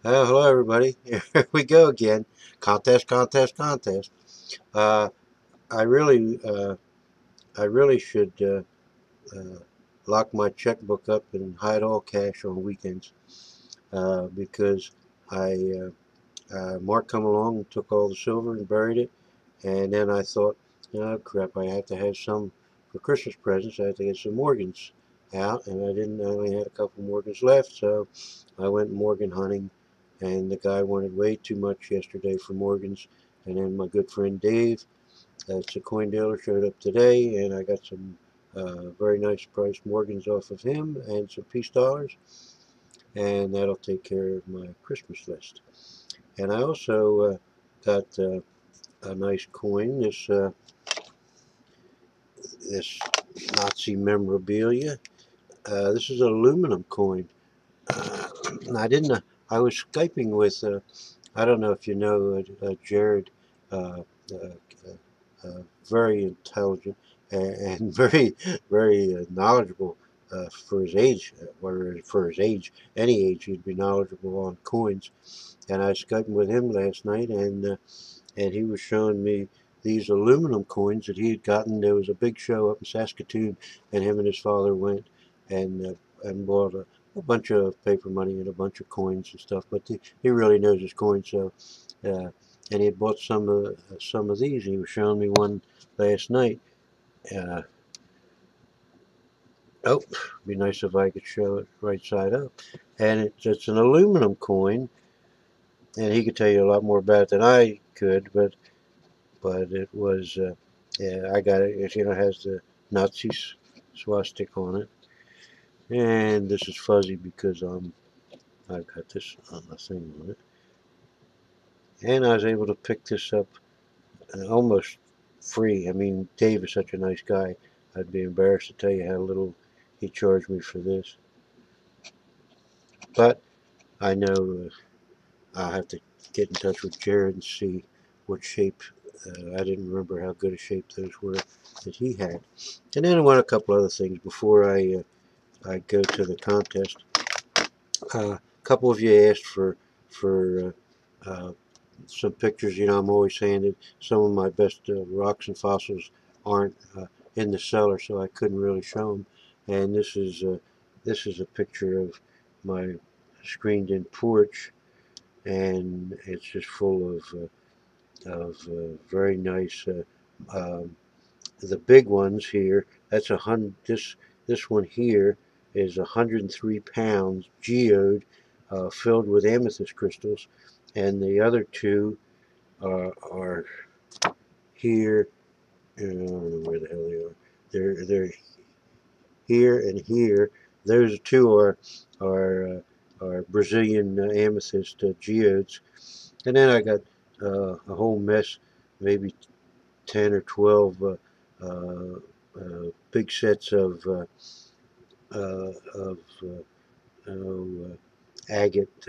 Hello everybody. Here we go again. Contest. Uh, I really, uh, I really should lock my checkbook up and hide all cash on weekends because I Mark come along and took all the silver and buried it, and then I thought, oh crap, I have to have some for Christmas presents. I had to get some Morgans out, and I only had a couple Morgans left, so I went Morgan hunting, and the guy wanted way too much yesterday for Morgans, and then my good friend Dave, that's a coin dealer, showed up today, and I got some very nice price Morgans off of him and some peace dollars, and that'll take care of my Christmas list. And I also got a nice coin, this Nazi memorabilia. This is an aluminum coin. Uh, I didn't. I was Skyping with. I don't know if you know Jared. Uh, very intelligent and very knowledgeable for his age. Or for his age, any age, he'd be knowledgeable on coins. And I was Skyping with him last night, and he was showing me these aluminum coins that he had gotten. There was a big show up in Saskatoon, and him and his father went and bought a bunch of paper money and a bunch of coins and stuff. But he really knows his coins, so and he had bought some of these. He was showing me one last night. Uh, oh, be nice if I could show it right side up. And it's an aluminum coin, and he could tell you a lot more about it than I could, but it was, yeah, I got it. It, has the Nazi swastika on it. And this is fuzzy because I've got this on the thing on it. And I was able to pick this up almost free. I mean, Dave is such a nice guy. I'd be embarrassed to tell you how little he charged me for this. But I know I'll have to get in touch with Jared and see what shape. I didn't remember how good a shape those were that he had. And then I want a couple other things before I go to the contest. A couple of you asked for some pictures. You know, I'm always saying that some of my best rocks and fossils aren't in the cellar, so I couldn't really show them. And this is a picture of my screened-in porch, and it's just full of very nice. The big ones here. That's 100. This one here is 103 pounds geode, filled with amethyst crystals, and the other two are here. I don't know where the hell they are. They're here and here. Those two are Brazilian amethyst geodes, and then I got a whole mess, maybe 10 or 12 big sets of agate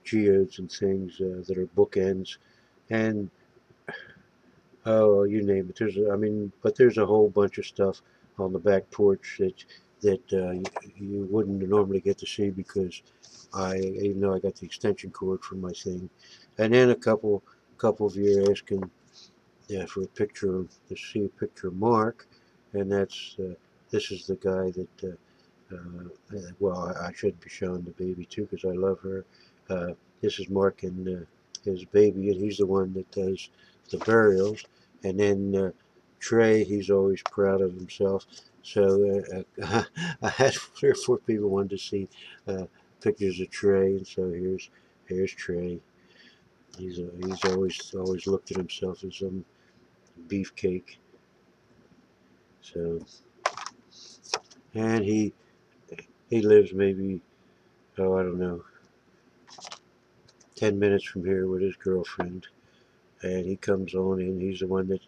geodes and things that are bookends, and oh, you name it. I mean, but there's a whole bunch of stuff on the back porch that you wouldn't normally get to see because even though I got the extension cord for my thing, and then a couple of you are asking, yeah, for a picture to see a picture of Mark, and this is the guy that well, I should be showing the baby too because I love her. This is Mark and his baby, and he's the one that does the burials. And then Trey, he's always proud of himself. So I had 3 or 4 people wanted to see pictures of Trey, and so here's Trey. He's always looked at himself as some beefcake. So and he lives maybe, oh, I don't know, 10 minutes from here with his girlfriend, and he comes on and he's the one that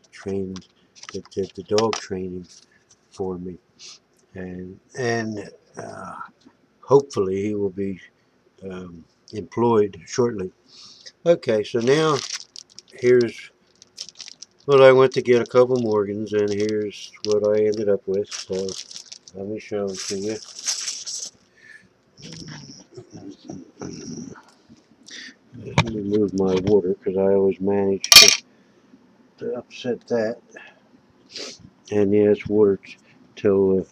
did the dog training for me, and hopefully he will be employed shortly. Okay, so now here's what I went to get, a couple Morgans, and here's what I ended up with. So let me show them to you. move my water because I always manage to upset that. And yeah, it's water till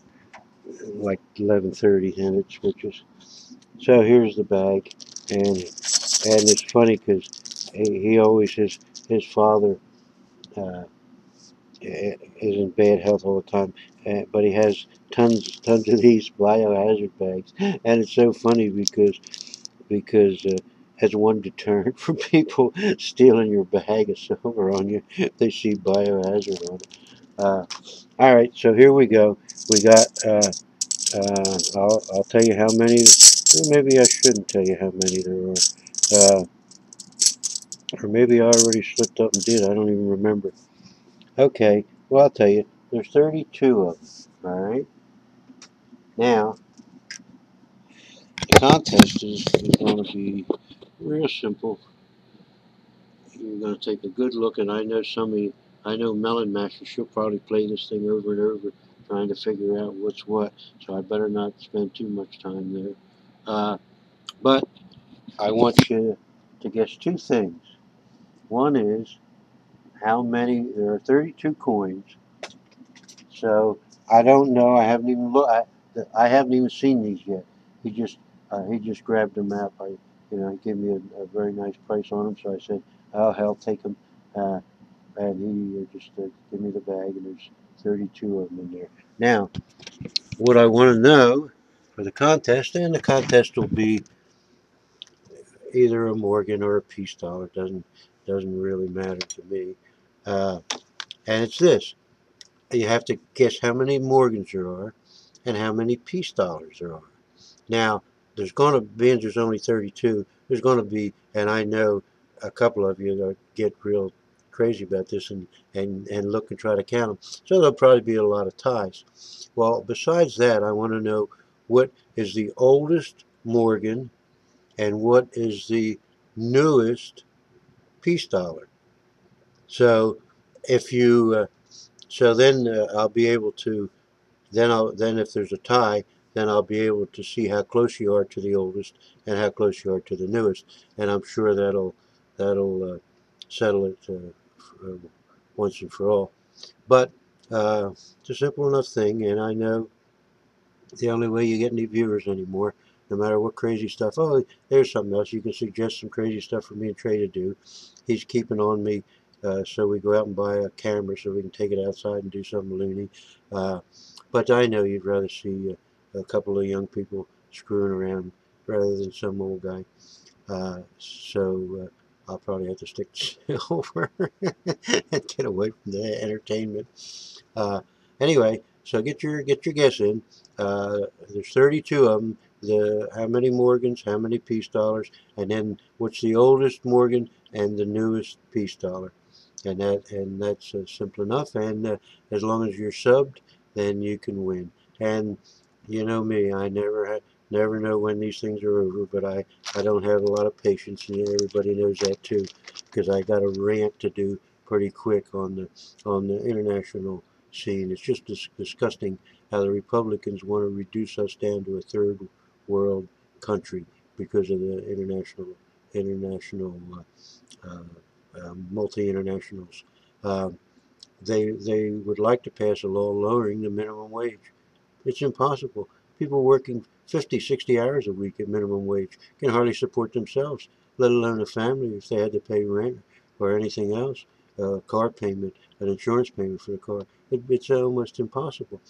like 11:30, and it switches. So here's the bag, and it's funny because he always his father uh, is in bad health all the time, but he has tons of these biohazard bags, and it's so funny because as one deterrent for people stealing your bag of silver on you, they see biohazard on it. All right, so here we go. We got. I'll tell you how many. Maybe I shouldn't tell you how many there are. Or maybe I already slipped up and did. I don't even remember. Okay, well, I'll tell you. There's 32 of them. All right. Now, the contest is going to be real simple. You're going to take a good look, and I know I know Melon Master, she'll probably play this thing over and over, trying to figure out what's what, so I better not spend too much time there. But I want you to guess two things. One is how many, there are 32 coins, so I don't know, I haven't even looked, I haven't even seen these yet. He just grabbed them out. He gave me a very nice price on them, so I said, oh, hell, take them. And he just gave me the bag, and there's 32 of them in there. Now, what I want to know for the contest, and the contest will be either a Morgan or a peace dollar. Doesn't really matter to me. Uh, and it's this: you have to guess how many Morgans there are, and how many peace dollars there are. Now, there's going to be, and there's only 32. There's going to be, and I know a couple of you that get real crazy about this and look and try to count them. So there'll probably be a lot of ties. Well, besides that, I want to know what is the oldest Morgan and what is the newest peace dollar. So if you, so then I'll be able to, then if there's a tie, then I'll be able to see how close you are to the oldest and how close you are to the newest, and I'm sure that'll settle it once and for all. But it's a simple enough thing, and I know the only way you get any viewers anymore, no matter what crazy stuff. Oh, there's something else. You can suggest some crazy stuff for me and Trey to do. He's keeping on me, so we go out and buy a camera so we can take it outside and do something loony. But I know you'd rather see a couple of young people screwing around rather than some old guy. So I'll probably have to stick to silver and get away from the entertainment. Uh, anyway, so get your guess in. There's 32 of them. How many Morgans, how many peace dollars, and then what's the oldest Morgan and the newest peace dollar, and that's simple enough. And as long as you're subbed, then you can win. And you know me, I never know when these things are over, but I don't have a lot of patience, and everybody knows that too, because I got a rant to do pretty quick on the international scene. It's just disgusting how the Republicans want to reduce us down to a third world country because of the international multi-internationals. Uh, they would like to pass a law lowering the minimum wage. It's impossible. People working 50, 60 hours a week at minimum wage can hardly support themselves, let alone a family if they had to pay rent or anything else, a car payment, an insurance payment for the car. It's almost impossible.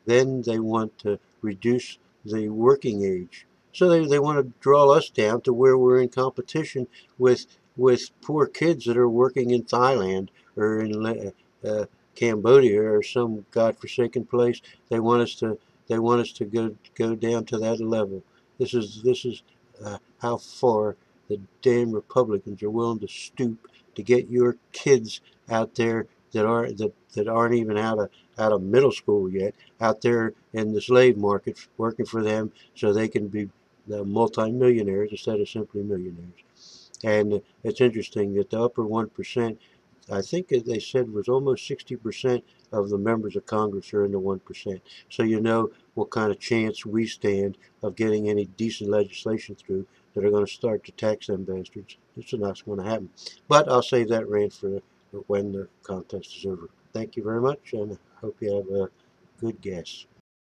Then they want to reduce the working age. So they want to draw us down to where we're in competition with poor kids that are working in Thailand or in Cambodia or some godforsaken place. They want us to go down to that level. This is how far the damn Republicans are willing to stoop to get your kids out there that aren't even out of middle school yet, out there in the slave market working for them so they can be multi-millionaires instead of simply millionaires. And it's interesting that the upper 1%, I think they said was almost 60% of the members of Congress are in the 1%. So you know what kind of chance we stand of getting any decent legislation through that are going to start to tax them bastards. It's not going to happen. But I'll save that rant for when the contest is over. Thank you very much, and I hope you have a good guess.